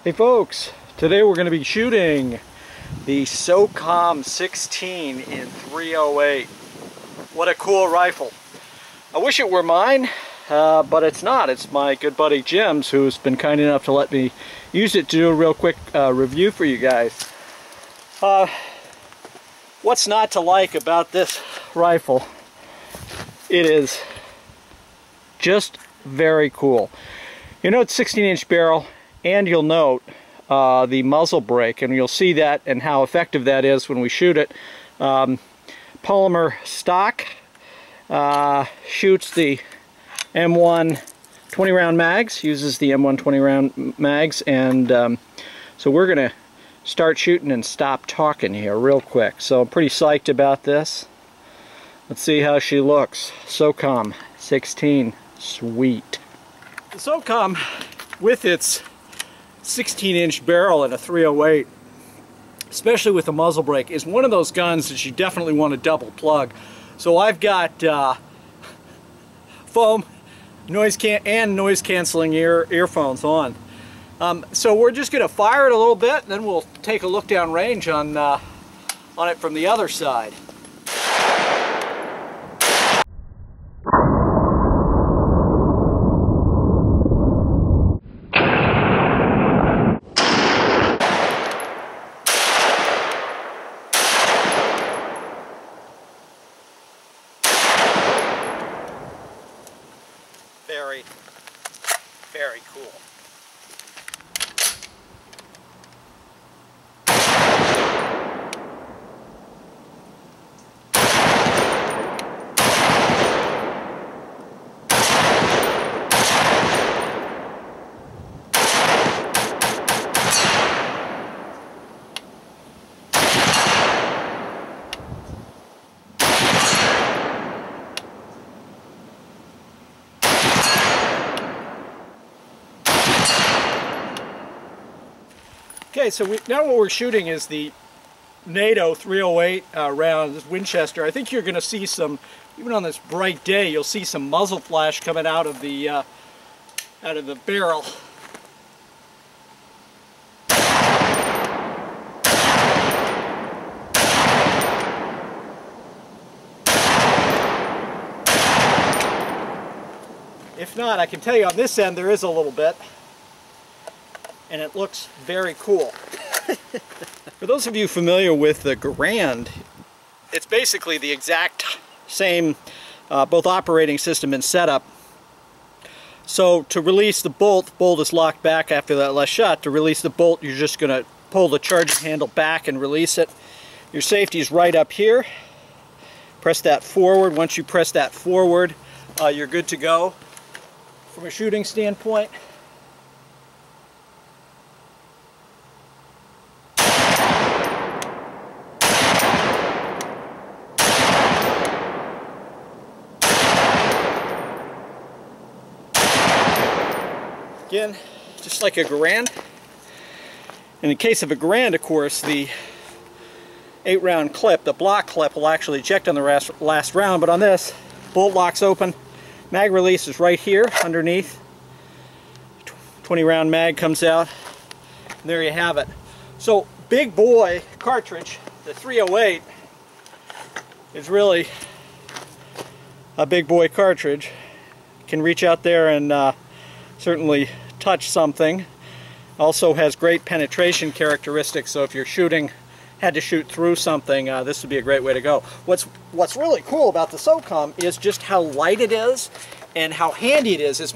Hey folks, today we're going to be shooting the SOCOM 16 in 308. What a cool rifle. I wish it were mine, but it's not. It's my good buddy Jim's, who's been kind enough to let me use it to do a real quick review for you guys. What's not to like about this rifle? It is just very cool. You know, it's 16-inch barrel. And you'll note the muzzle brake, and you'll see that and how effective that is when we shoot it. Polymer stock shoots the M1 20-round mags, uses the M1 20-round mags, and so we're going to start shooting and stop talking here real quick. So I'm pretty psyched about this. Let's see how she looks. SOCOM 16, sweet. The SOCOM, with its 16-inch barrel and a 308, especially with the muzzle brake, is one of those guns that you definitely want to double plug. So I've got foam, noise canceling earphones on. So we're just going to fire it a little bit, and then we'll take a look down range on it from the other side. Very, very cool. Okay, so now what we're shooting is the NATO 308 round, this Winchester. I think you're going to see some, even on this bright day, you'll see some muzzle flash coming out of the barrel. If not, I can tell you on this end there is a little bit. And it looks very cool. For those of you familiar with the Garand, it's basically the exact same both operating system and setup. So to release the bolt is locked back after that last shot. To release the bolt, you're just going to pull the charging handle back and release it. Your safety is right up here. Press that forward. Once you press that forward, you're good to go from a shooting standpoint. Again, just like a Garand. In the case of a Garand, of course, the 8-round clip, the block clip, will actually eject on the last round, but on this, bolt locks open, mag release is right here underneath, 20-round mag comes out, and there you have it. So, big boy cartridge, the 308, is really a big boy cartridge. Can reach out there and certainly touch something. Also has great penetration characteristics, so if you're had to shoot through something, this would be a great way to go. What's really cool about the SOCOM is just how light it is and how handy it is. It's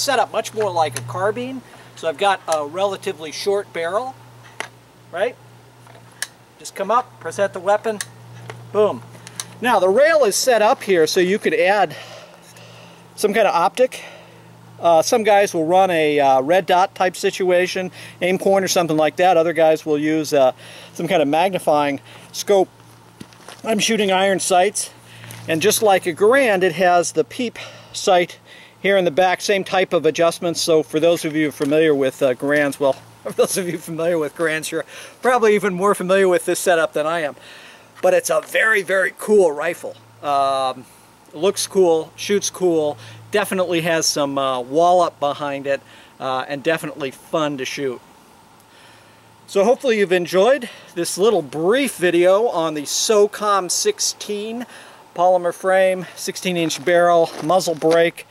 set up much more like a carbine. So I've got a relatively short barrel, right? Just come up, present the weapon, boom. Now the rail is set up here so you could add some kind of optic. Some guys will run a red dot type situation, aim point or something like that. Other guys will use some kind of magnifying scope. I'm shooting iron sights, and just like a Garand, it has the peep sight here in the back, same type of adjustments. So for those of you familiar with Garands, well, for those of you familiar with Garands, you're probably even more familiar with this setup than I am. But it's a very, very cool rifle. Looks cool, shoots cool, definitely has some wallop behind it, and definitely fun to shoot. So hopefully you've enjoyed this little brief video on the SOCOM 16 polymer frame, 16-inch barrel, muzzle brake,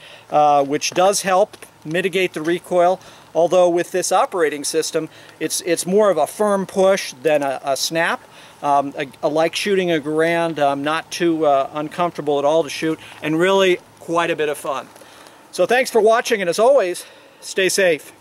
which does help mitigate the recoil. Although with this operating system, it's more of a firm push than a snap. I like shooting a Garand, not too uncomfortable at all to shoot, and really quite a bit of fun. So thanks for watching, and as always, stay safe.